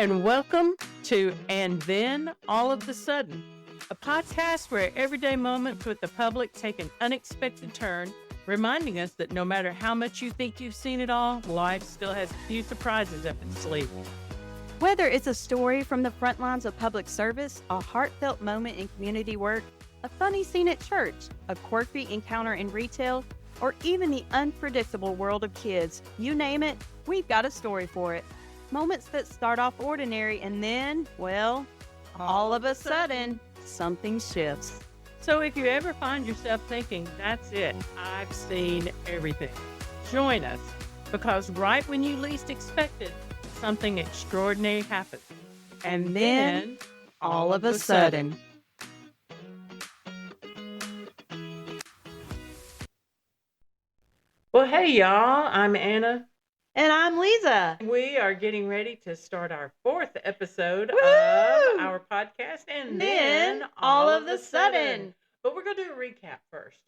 and welcome to And Then All of the Sudden, a podcast where everyday moments with the public take an unexpected turn, reminding us that no matter how much you think you've seen it all, life still has a few surprises up its sleeve. Whether it's a story from the front lines of public service, a heartfelt moment in community work, a funny scene at church, a quirky encounter in retail, or even the unpredictable world of kids, you name it, we've got a story for it. Moments that start off ordinary and then, well, all of a sudden, something shifts. So if you ever find yourself thinking, that's it, I've seen everything, join us, because right when you least expect it, something extraordinary happens. And then, all of a sudden. Well, hey, y'all, I'm Anna. And I'm Lisa. We are getting ready to start our fourth episode Woo! of our podcast, and then all of a sudden. But we're going to do a recap first.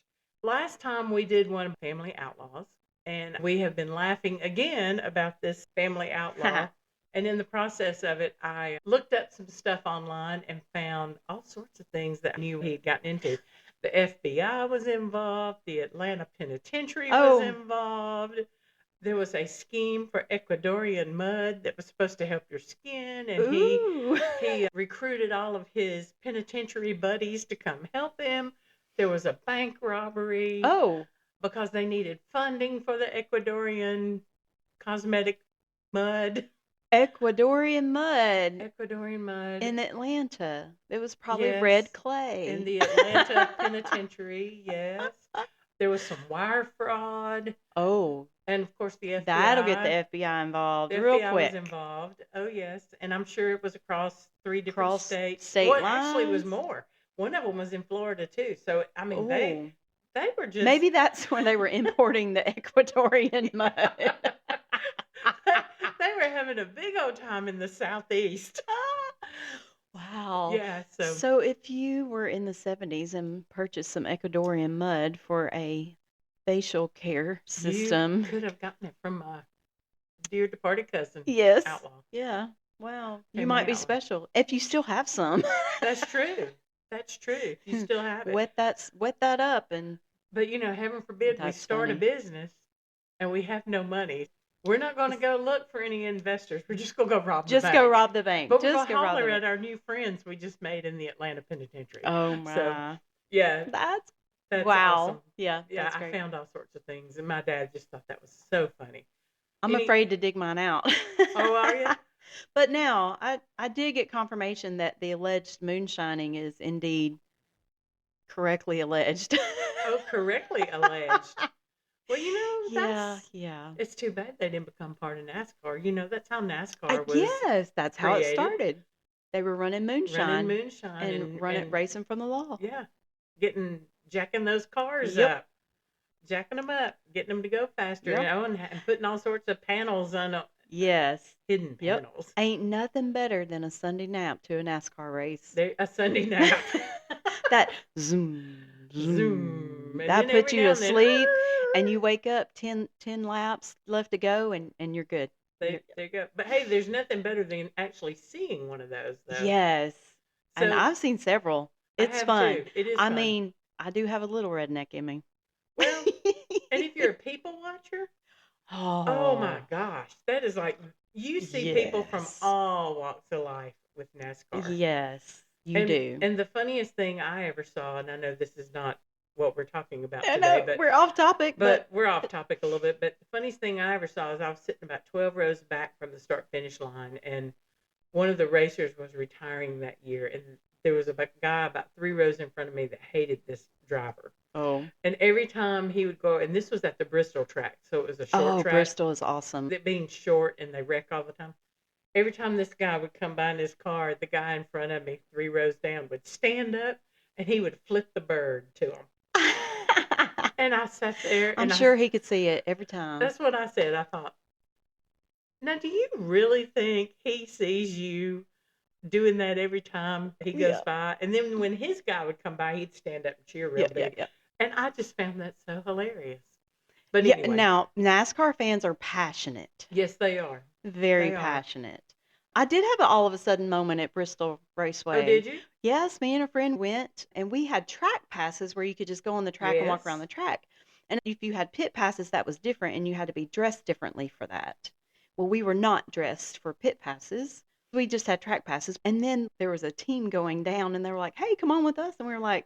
Last time we did one of Family Outlaws, and we have been laughing again about this Family Outlaw. And in the process of it, I looked up some stuff online and found all sorts of things that I knew he had gotten into. The FBI was involved. The Atlanta Penitentiary was involved. There was a scheme for Ecuadorian mud that was supposed to help your skin. And he recruited all of his penitentiary buddies to come help him. There was a bank robbery. Because they needed funding for the Ecuadorian cosmetic mud. Ecuadorian mud in Atlanta. It was probably red clay. In the Atlanta Penitentiary, yes. There was some wire fraud. And of course the FBI. That'll get the FBI involved real quick. The FBI was involved. Oh, yes. And I'm sure it was across three different states. State lines. Actually, it was more. One of them was in Florida, too. So, I mean, they were just... Maybe that's when they were importing the Ecuadorian mud. They were having a big old time in the Southeast. Wow. Yeah. So if you were in the 70s and purchased some Ecuadorian mud for a facial care system. You could have gotten it from my dear departed cousin. Yes. Outlaw. Yeah. Wow. You might be special if you still have some. That's true. That's true. If you still have it. Wet that up and. But heaven forbid we start a business and we have no money. We're not going to go look for any investors. We're just going to go rob the bank. Just go rob the bank. But we're going to holler at our new friends we just made in the Atlanta Penitentiary. Oh, my. So, yeah. That's wow. Awesome. Yeah. Yeah, I found all sorts of things. And my dad just thought that was so funny. I'm afraid to dig mine out. Oh, are you? But now, I did get confirmation that the alleged moonshining is indeed correctly alleged. Oh, correctly alleged. Well, that's... Yeah. It's too bad they didn't become part of NASCAR. That's how NASCAR was. Yes, that's how created. It started. They were running moonshine. And racing from the law. Yeah. Jacking those cars up. Jacking them up. Getting them to go faster. And putting all sorts of panels on Yes. Hidden panels. Ain't nothing better than a Sunday nap to a NASCAR race. A Sunday nap. That zoom. That puts you to sleep. And you wake up 10 laps left to go, and you're good. There you go. But hey, there's nothing better than actually seeing one of those, though. Yes. So, and I've seen several. It's fun. Too. It is I fun. mean, I do have a little redneck in me. Well, and if you're a people watcher, oh my gosh, that is like, you see people from all walks of life with NASCAR. Yes, you do. And the funniest thing I ever saw, and I know this is not what we're talking about today, but we're off topic. But we're off topic a little bit. But the funniest thing I ever saw is I was sitting about 12 rows back from the start-finish line, and one of the racers was retiring that year, and there was a guy about 3 rows in front of me that hated this driver. And every time he would go, and this was at the Bristol track, so it was a short track. Bristol is awesome. It being short, and they wreck all the time. Every time this guy would come by in his car, the guy in front of me, 3 rows down, would stand up, and he would flip the bird to him. And I sat there. I'm sure he could see it every time. That's what I said. I thought, now, do you really think he sees you doing that every time he goes by? And then when his guy would come by, he'd stand up and cheer real big. Yeah. And I just found that so hilarious. But anyway. Now, NASCAR fans are passionate. Yes, they are. Very passionate. I did have an all of a sudden moment at Bristol Oh, Raceway. did you? Yes, me and a friend went, and we had track passes where you could just go on the track and walk around Yes. the track. And if you had pit passes, that was different, and you had to be dressed differently for that. Well, we were not dressed for pit passes. We just had track passes. And then there was a team going down, and they were like, "Hey, come on with us." And we were like,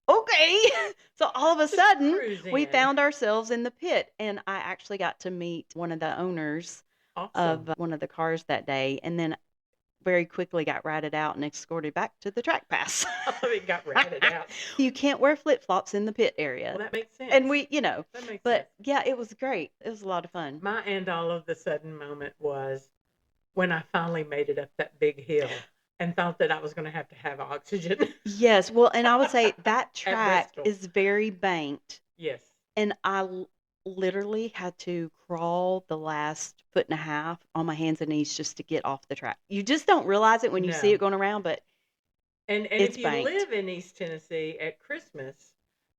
"Okay." So all of a Just sudden, cruise we in. found ourselves in the pit, and I actually got to meet one of the owners of Awesome. one of the cars that day, and then very quickly got ratted out and escorted back to the track pass. It got ratted out. You can't wear flip-flops in the pit area. Well, that makes sense. And we, That makes but sense. yeah, it was great. It was a lot of fun. My and all of the sudden moment was when I finally made it up that big hill and thought that I was going to have oxygen. Yes, well, and I would say that track Bristol. is very banked, Yes. and literally had to crawl the last foot and a half on my hands and knees just to get off the track. You just don't realize it when you see No. it going around, but And it's if you banked. live in East Tennessee at Christmas,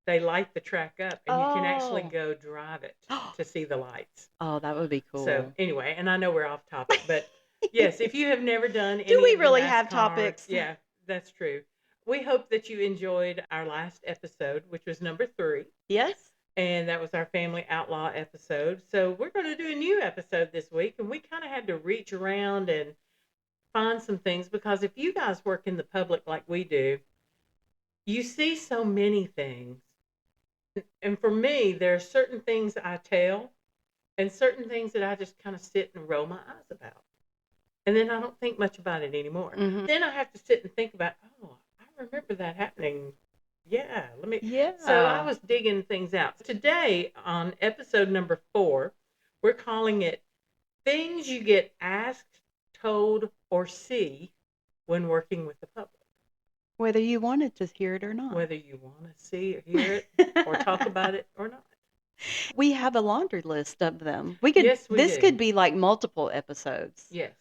they light the track up and you can actually Oh. go drive it to see the lights. Oh, that would be cool. So anyway, and I know we're off topic, but yes, if you have never done any Do we of the really have NASCAR, topics? Yeah, that's true. We hope that you enjoyed our last episode, which was number 3. Yes. And that was our Family Outlaw episode. So we're going to do a new episode this week. And we kind of had to reach around and find some things because if you guys work in the public like we do, you see so many things. And for me, there are certain things I tell and certain things that I just kind of sit and roll my eyes about. And then I don't think much about it anymore. Mhm. Then I have to sit and think about, oh, I remember that happening. Yeah, Yeah. So I was digging things out. Today, on episode number 4, we're calling it Things You Get Asked, Told, or See When Working with the Public. Whether you wanted to hear it or not. Whether you want to see or hear it or talk about it or not. We have a laundry list of them. We could. Yes, we This do. could be like multiple episodes. Yes.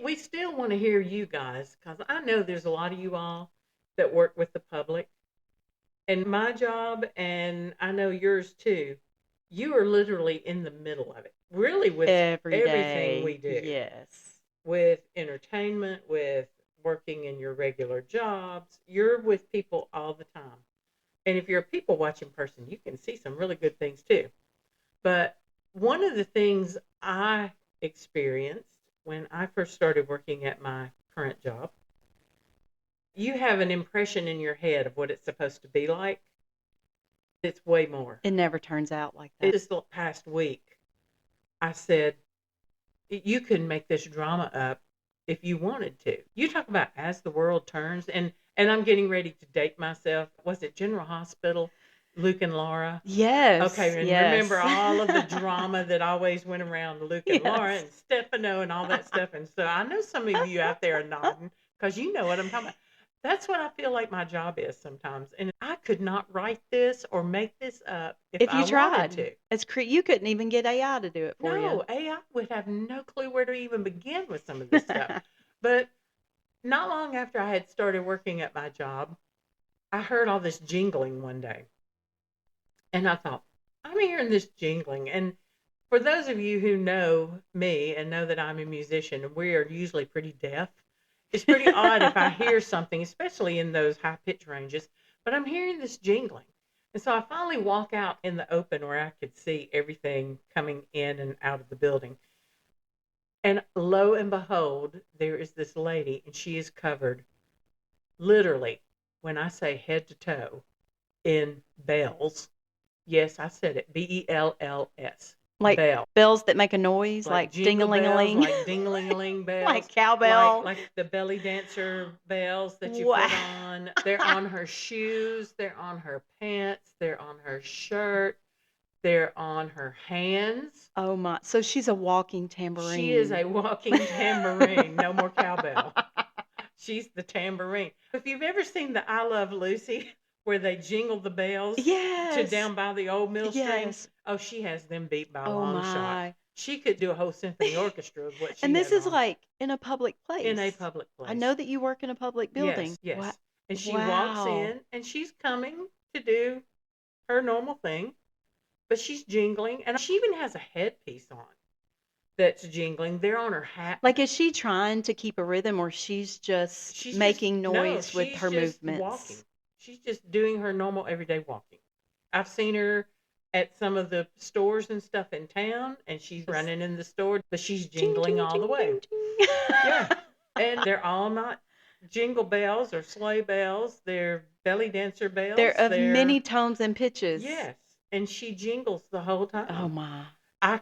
We still want to hear you guys because I know there's a lot of you all that work with the public. And my job, and I know yours too, you are literally in the middle of it. Really with Every day. everything we do. Yes. With entertainment, with working in your regular jobs. You're with people all the time. And if you're a people watching person, you can see some really good things too. But one of the things I experienced when I first started working at my current job, you have an impression in your head of what it's supposed to be like. It's way more. It never turns out like that. Just the past week, I said, you can make this drama up if you wanted to. You talk about As the World Turns, and I'm getting ready to date myself. Was it General Hospital, Luke and Laura? Yes. Okay, and yes. remember all of the drama that always went around Luke and Laura Yes. and Stefano and all that stuff. And so I know some of you out there are nodding because you know what I'm talking about. That's what I feel like my job is sometimes. And I could not write this or make this up if If you I tried, wanted to. you couldn't even get AI to do it for you. No, AI would have no clue where to even begin with some of this stuff. But not long after I had started working at my job, I heard all this jingling one day. And I thought, I'm hearing this jingling. And for those of you who know me and know that I'm a musician, and we are usually pretty deaf, it's pretty odd if I hear something, especially in those high pitch ranges, but I'm hearing this jingling. And so I finally walk out in the open where I could see everything coming in and out of the building. And lo and behold, there is this lady, and she is covered literally, when I say head to toe, in bells. Yes, I said it, bells. Like bell. bells that make a noise, like jingle ding-a-ling-a-ling. bells, like ding-a-ling-a-ling bells. Like cowbell. Like the belly dancer bells that you Wow. put on. They're on her shoes. They're on her pants. They're on her shirt. They're on her hands. Oh my! So she's a walking tambourine. She is a walking tambourine. No more cowbell. She's the tambourine. If you've ever seen the I Love Lucy, where they jingle the bells Yes. to down by the old mill stream, Yes. oh, she has them beat by a Oh long shot. my! She could do a whole symphony orchestra of what she And this has is on. like in a public place. In a public place. I know that you work in a public building. Yes, yes. Wow. And she walks Wow. in, and she's coming to do her normal thing, but she's jingling, and she even has a headpiece on. that's jingling. They're on her hat. Like, is she trying to keep a rhythm, or she's just She's just making no, noise with she's her just walking. movements? She's just doing her normal everyday walking. I've seen her at some of the stores and stuff in town, and she's running in the store, but she's Ding, jingling ding, all the ding, way. ding, ding. Yeah. And they're all not jingle bells or sleigh bells. They're belly dancer bells. They're of many tones and pitches. Yes. And she jingles the whole time. Oh, my. I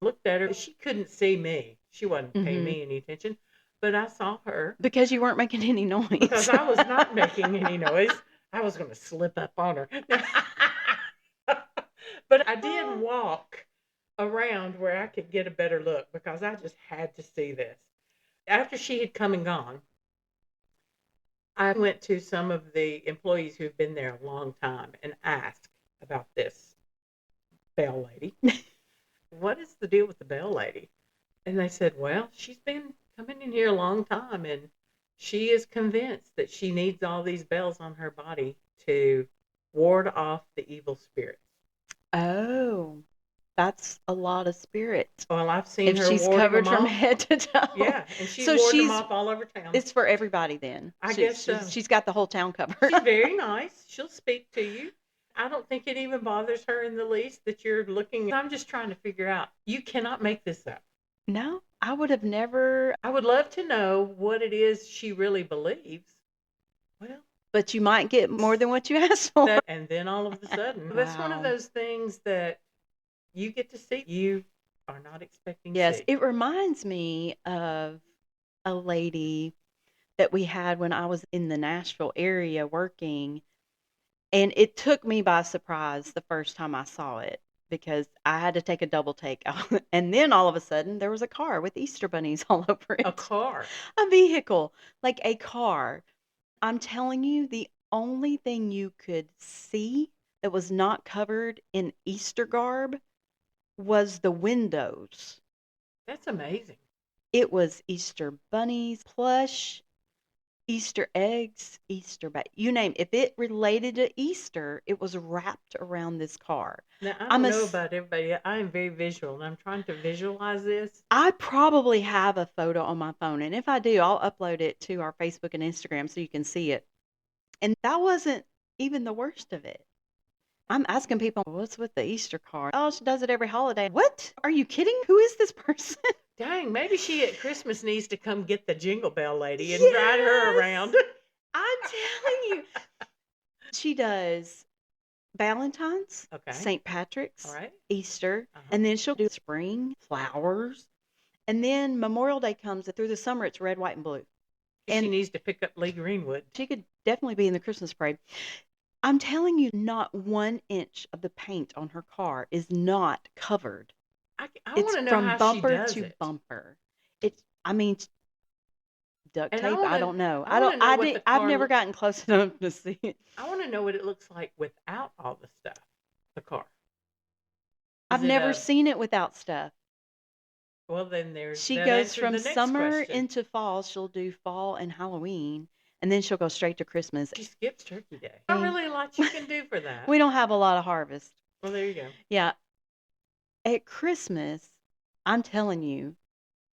looked at her. She couldn't see me. She wasn't paying me any attention. But I saw her. Because you weren't making any noise. Because I was not making any noise. I was going to slip up on her. But I did walk around where I could get a better look because I just had to see this. After she had come and gone, I went to some of the employees who've been there a long time and asked about this bell lady. What is the deal with the bell lady? And they said, well, she's been coming in here a long time, and she is convinced that she needs all these bells on her body to ward off the evil spirits. Oh, that's a lot of spirit. Well, I've seen her she's warding covered them from off. head to toe. Yeah, and she's So warding them off all over town. It's for everybody then. I guess so. She's got the whole town covered. She's very nice. She'll speak to you. I don't think it even bothers her in the least that you're looking. I'm just trying to figure out. You cannot make this up. No, I would have never. I would love to know what it is she really believes. Well, but you might get more than what you asked for. And then all of a sudden, that's one of those things that you get to see. You are not expecting to see. It reminds me of a lady that we had when I was in the Nashville area working. And it took me by surprise the first time I saw it because I had to take a double take. And then all of a sudden, there was a car with Easter bunnies all over it. A car? A vehicle, like a car. I'm telling you, the only thing you could see that was not covered in Easter garb was the windows. That's amazing. It was Easter bunnies, plush, Easter eggs, Easter you name it. If it related to Easter, it was wrapped around this car. Now, I don't know about everybody. I am very visual, and I'm trying to visualize this. I probably have a photo on my phone, and if I do, I'll upload it to our Facebook and Instagram so you can see it. And that wasn't even the worst of it. I'm asking people, what's with the Easter car? Oh, she does it every holiday. What? Are you kidding? Who is this person? Dang, maybe she at Christmas needs to come get the Jingle Bell lady and ride her around. I'm telling you. She does Valentine's, St. Patrick's, Easter, and then she'll do spring, flowers. And then Memorial Day comes, and through the summer, it's red, white, and blue. And she needs to pick up Lee Greenwood. She could definitely be in the Christmas parade. I'm telling you, not 1 inch of the paint on her car is not covered. I want to know how she does it. It's from bumper to bumper. Duct tape. I don't know. I've never gotten close enough to see it. I want to know what it looks like without all the stuff. The car. I've never seen it without stuff. Well, then she goes from summer into fall. She'll do fall and Halloween, and then she'll go straight to Christmas. She skips Turkey Day. Not really a lot you can do for that. We don't have a lot of harvest. Well, there you go. Yeah. At Christmas, I'm telling you,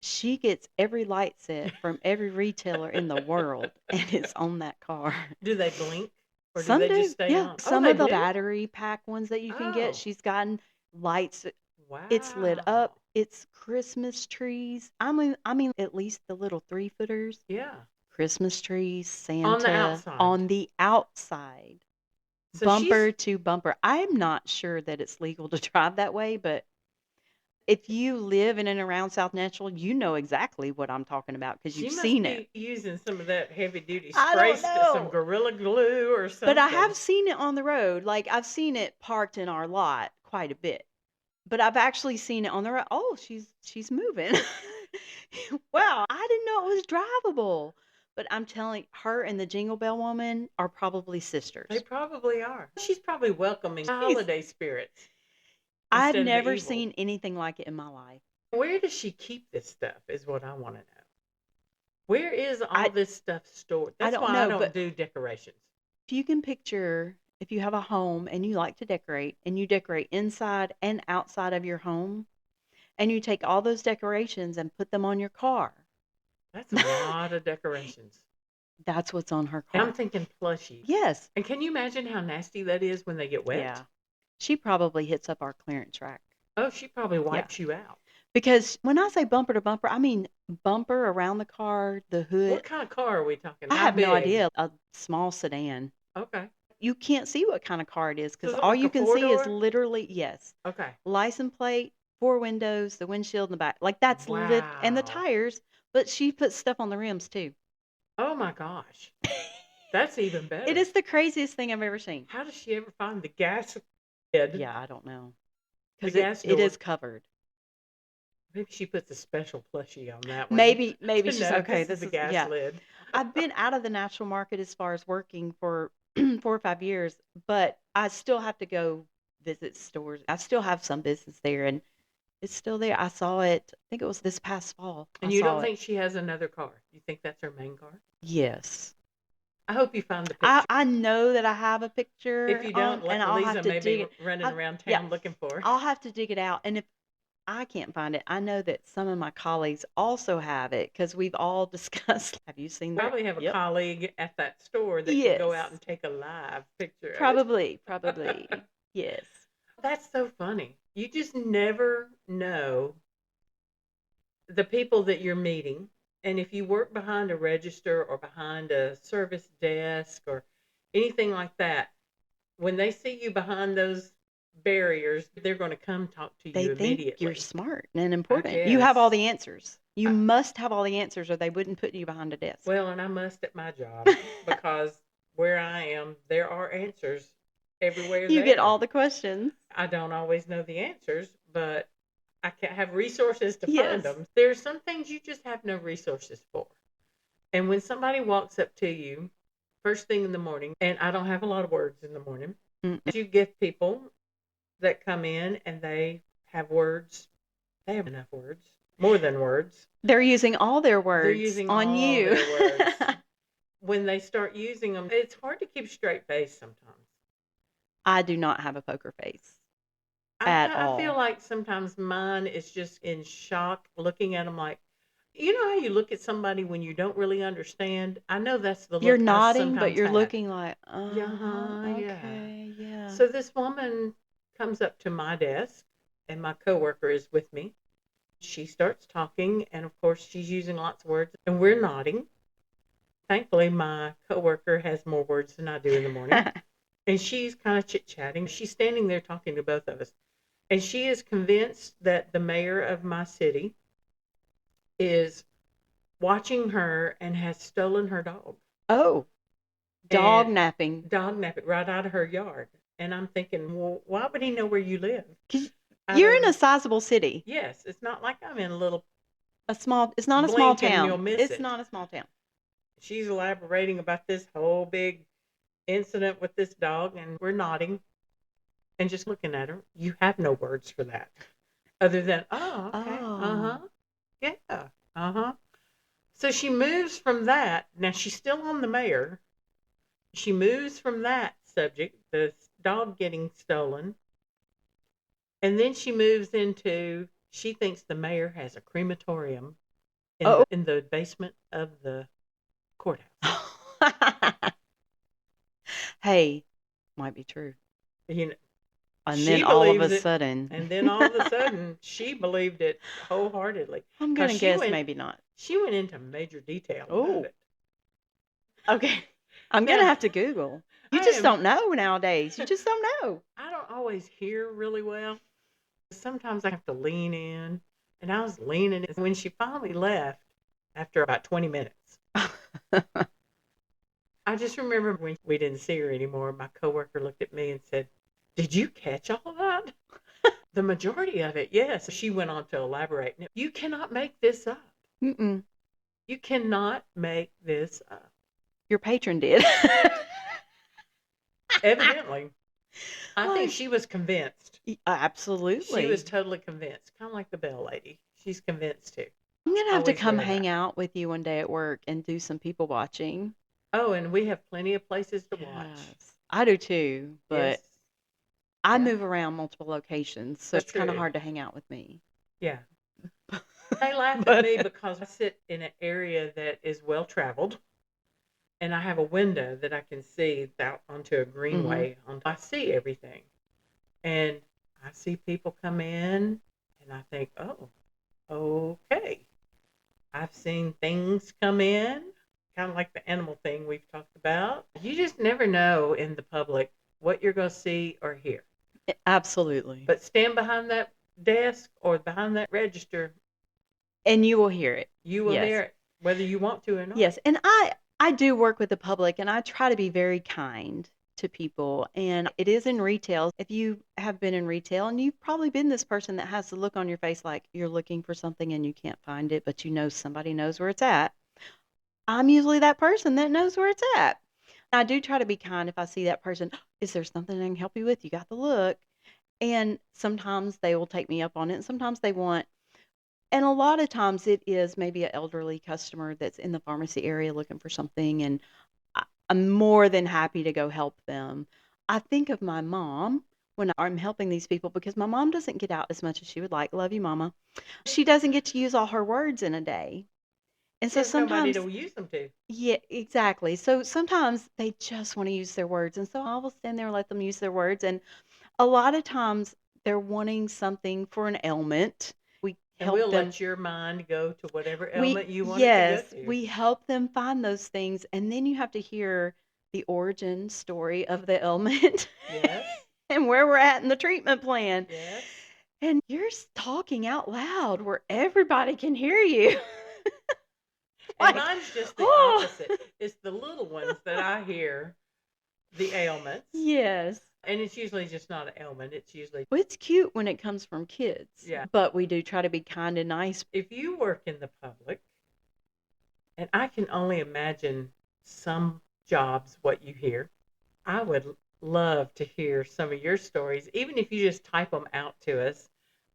she gets every light set from every retailer in the world, and it's on that car. Do they blink? Or Some do they just stay on? Some of the battery pack ones that you can get, she's gotten lights. Wow. It's lit up. It's Christmas trees. I mean, at least the little 3-footers. Yeah. Christmas trees, Santa. On the outside. On the outside. So bumper to bumper. I'm not sure that it's legal to drive that way, but if you live in and around South Nashville, you know exactly what I'm talking about because you've seen it. She must be using some of that heavy-duty spray stuff, some Gorilla Glue or something. But I have seen it on the road. Like, I've seen it parked in our lot quite a bit. But I've actually seen it on the road. Oh, she's moving. Wow, I didn't know it was drivable. But I'm telling you, her and the Jingle Bell woman are probably sisters. They probably are. She's probably welcoming holiday spirits. I've never seen anything like it in my life. Where does she keep this stuff is what I want to know. Where is all this stuff stored? That's why I don't do decorations. If you can picture, if you have a home and you like to decorate, and you decorate inside and outside of your home, and you take all those decorations and put them on your car. That's a lot of decorations. That's what's on her And car. I'm thinking plushies. Yes. And can you imagine how nasty that is when they get wet? Yeah. She probably hits up our clearance rack. Oh, she probably Yeah. wipes you out. Because when I say bumper to bumper, I mean bumper around the car, the hood. What kind of car are we talking? I How have no big? idea. A small sedan. Okay. You can't see what kind of car it is So because is it all like you a can see is four-door? literally, yes, Okay. license plate, 4 windows, the windshield in the back. Like that's and the Wow. tires, but she puts stuff on the rims too. Oh my gosh. That's even It better. is the craziest thing I've ever seen. How does she ever find the gas lid? Yeah, I don't know. The Because gas it door. is covered. Maybe she puts a special plushie on that one. Maybe To she's know okay. this is This the is, gas yeah. lid. I've been out of the national market as far as working for 4 or 5 years, but I still have to go visit stores. I still have some business there, and it's still there. I saw it. I think it was this past fall. And I you saw don't it. think she has another car? You think that's her main car? Yes. I hope you find the picture. I know that I have a picture. If you don't, and I'll Lisa have to may dig be it. running around Yeah, town looking for her. I'll have to dig it out. And if I can't find it, I know that some of my colleagues also have it because we've all discussed. Have you seen that? Probably have a Yep. colleague at that store that can go Yes. out and take a live picture of it. Probably. Yes. That's so funny. You just never know the people that you're meeting. And if you work behind a register or behind a service desk or anything like that, when they see you behind those barriers, they're going to come talk to They you think immediately. you're smart and important. You have all the answers. You must have all the answers or they wouldn't put you behind a desk. Well, and I must at my job because where I am, there are answers everywhere. You get all the questions. I don't always know the answers, but I can have resources to Yes. find them. There's some things you just have no resources for. And when somebody walks up to you first thing in the morning, and I don't have a lot of words in the morning, you get people that come in and they have words. They have enough words, more than words. They're using all their words They're using on all you. their words. When they start using them, it's hard to keep straight face sometimes. I do not have a poker face at all. I feel like sometimes mine is just in shock looking at them like, you know how you look at somebody when you don't really understand? I know that's the look You're I nodding, but sometimes you're have. looking like, Yeah. okay, yeah. So this woman comes up to my desk, and my coworker is with me. She starts talking, and of course, she's using lots of words, and we're nodding. Thankfully, my coworker has more words than I do in the morning, and she's kind of chit-chatting. She's standing there talking to both of us, and she is convinced that the mayor of my city is watching her and has stolen her dog. Oh, dog napping. Dog napping right out of her yard. And I'm thinking, well, why would he know where you live? You're in a sizable city. Yes, it's not like I'm in a little. It's not a small blink and town. you'll miss It's it. not a small town. She's elaborating about this whole big incident with this dog, and we're nodding and just looking at her. You have no words for that other than, oh, okay, Oh. yeah, So she moves from that. Now she's still on the mayor. She moves from that subject, the dog getting stolen, and then she moves into she thinks the mayor has a crematorium in the basement of the courthouse. Hey, might be true. You know, And she then all of believes a it, sudden. and then all of a sudden, she believed it wholeheartedly. I'm going to guess maybe not. She went into major detail Oh. about it. Okay. I'm going to have to Google. You just don't know nowadays. You just don't know. I don't always hear really well. Sometimes I have to lean in, and I was leaning in. When she finally left, after about 20 minutes, I just remember when we didn't see her anymore, my coworker looked at me and said, "Did you catch all of that?" The majority of it, yes. She went on to elaborate. You cannot make this up. Mm-mm. You cannot make this up. Your patron did. Evidently. I think she was convinced. Absolutely. She was totally convinced. Kind of like the Bell lady. She's convinced too. I'm going to have to Always come wear hang that. out with you one day at work and do some people watching. Oh, and we have plenty of places to watch. Yes. I do too, but Yes. I Yeah. move around multiple locations, so That's it's kind of true. hard to hang out with me. Yeah. They laugh at me because I sit in an area that is well traveled, and I have a window that I can see out onto a hmm greenway. I see everything, and I see people come in, and I think, oh, okay. I've seen things come in, kind of like the animal thing we've talked about. You just never know in the public what you're going to see or hear. Absolutely. But stand behind that desk or behind that register, And you will hear it. you will Yes. hear it, whether you want to or not. Yes. And I do work with the public and I try to be very kind to people. And it is in retail. If you have been in retail and you've probably been this person that has the look on your face like you're looking for something and you can't find it, but you know somebody knows where it's at. I'm usually that person that knows where it's at. I do try to be kind if I see that person. Is there something I can help you with? You got the look. And sometimes they will take me up on it, and sometimes they won't. And a lot of times it is maybe an elderly customer that's in the pharmacy area looking for something, and I'm more than happy to go help them. I think of my mom when I'm helping these people because my mom doesn't get out as much as she would like. Love you, mama. She doesn't get to use all her words in a day. And She so has nobody sometimes, to use them to. yeah, exactly. So sometimes they just want to use their words. And so I will stand there and let them use their words. And a lot of times they're wanting something for an ailment. We And help we'll them. let your mind go to whatever We element you want it to go Yes, to. we help them find those things, and then you have to hear the origin story of the ailment Yes, and where we're at in the treatment plan. yes. And you're talking out loud where everybody can hear you. And Like, mine's just the oh, opposite. It's the little ones that I hear the ailments. yes. And it's usually just not an ailment. It's usually, Well, it's cute when it comes from kids, yeah. but we do try to be kind and nice. If you work in the public, and I can only imagine some jobs what you hear, I would love to hear some of your stories, even if you just type them out to us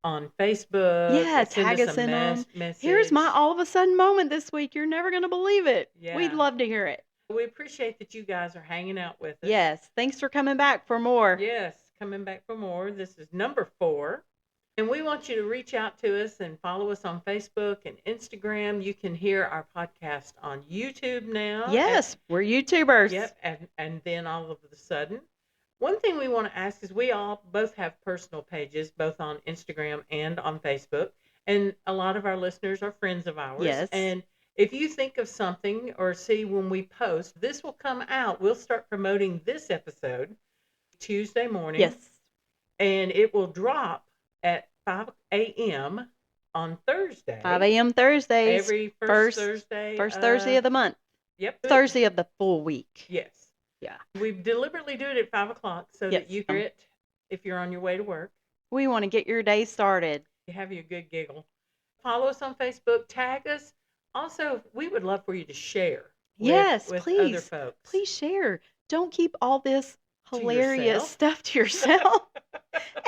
on Facebook Yeah, or send tag us us a in them. Here's my message. all of a sudden moment this week. You're never going to believe it. We'd Yeah. love to hear it. We appreciate that you guys are hanging out with us. Yes. Thanks for coming back for more. Yes, coming back for more. This is number 4. And we want you to reach out to us and follow us on Facebook and Instagram. You can hear our podcast on YouTube now. Yes, we're YouTubers. Yep. And then all of a sudden, one thing we want to ask is we all both have personal pages, both on Instagram and on Facebook. And a lot of our listeners are friends of ours. Yes. And if you think of something or see when we post, this will come out. We'll start promoting this episode Tuesday morning. Yes. And it will drop at 5 a.m. on Thursday. 5 a.m. Thursdays. Every First Thursday. First Thursday of the month. Yep. Thursday of the full week. Yes. Yeah. We deliberately do it at 5 o'clock so Yes. that you hear it if you're on your way to work. We want to get your day started. You have your good giggle. Follow us on Facebook. Tag us. Also, we would love for you to share. Yes, with please. other folks. Please share. Don't keep all this To hilarious yourself. stuff to yourself.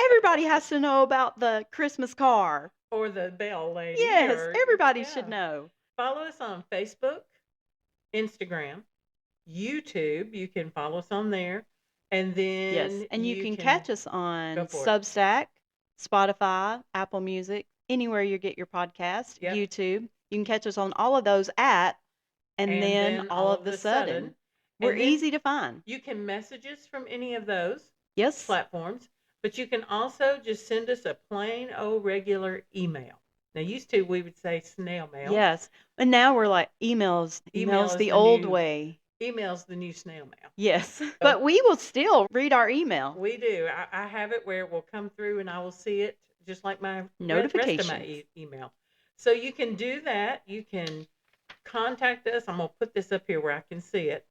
Everybody has to know about the Christmas car. Or the bell lady. Yes, or- everybody yeah. should know. Follow us on Facebook, Instagram, YouTube. You can follow us on there. And then Yes, and you can catch us on Go for it. Substack, Spotify, Apple Music, anywhere you get your podcast, Yep. YouTube. You can catch us on all of those at, and then all of the sudden, we're And then easy to find. You can message us from any of those Yes. platforms, but you can also just send us a plain old regular email. Now, used to we would say snail mail. Yes. And now we're like emails. Email Emails is the the old new- way. Email's the new snail mail. Yes. But we will still read our email. We do. I have it where it will come through and I will see it just like my rest of my Notifications. email. So you can do that. You can contact us. I'm going to put this up here where I can see it.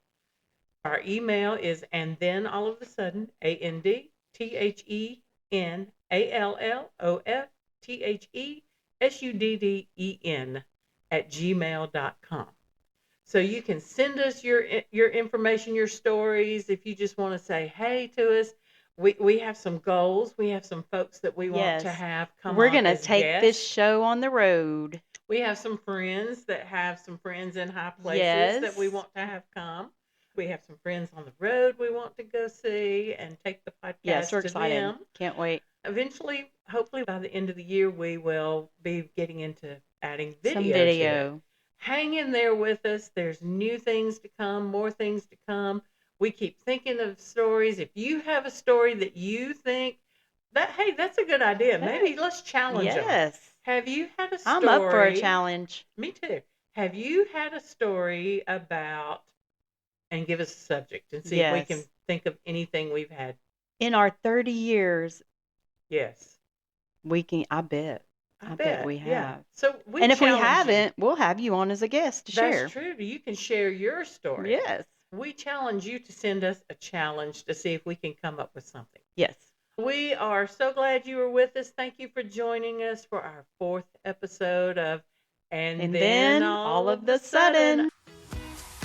Our email is and then all of a sudden, ANDTHENALLOFTHESUDDEN @gmail.com. So you can send us your information, your stories. If you just want to say hey to us, we have some goals. We have some folks that we want to Yes. have come We're on going to as take this guests. show on the road. We have some friends that have some friends in high places Yes. that we want to have come. We have some friends on the road we want to go see and take the podcast Yes, we're to excited. them. Can't wait. Eventually, hopefully by the end of the year, we will be getting into adding Some video to it. video. Hang in there with us. There's new things to come, more things to come. We keep thinking of stories. If you have a story that you think that, hey, that's a good idea. Maybe let's challenge them. Yes. Have you had a story? I'm up for a challenge. Me too. Have you had a story about, and give us a subject and see if we can think of anything we've had. In our 30 years, Yes. we can, I bet we have. Yeah. So and if we challenge you. haven't, we'll have you on as a guest to share. That's true. You can share your story. Yes. We challenge you to send us a challenge to see if we can come up with something. Yes. We are so glad you were with us. Thank you for joining us for our 4th episode of And Then All of the Sudden.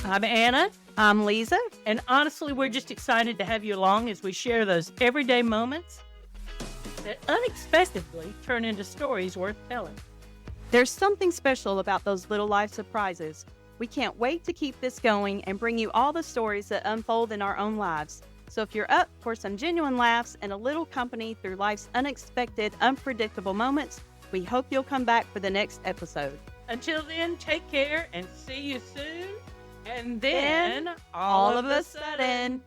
I'm Anna. I'm Lisa. And honestly, we're just excited to have you along as we share those everyday moments that unexpectedly turn into stories worth telling. There's something special about those little life surprises. We can't wait to keep this going and bring you all the stories that unfold in our own lives. So if you're up for some genuine laughs and a little company through life's unexpected, unpredictable moments, we hope you'll come back for the next episode. Until then, take care and see you soon. And then, all of a sudden.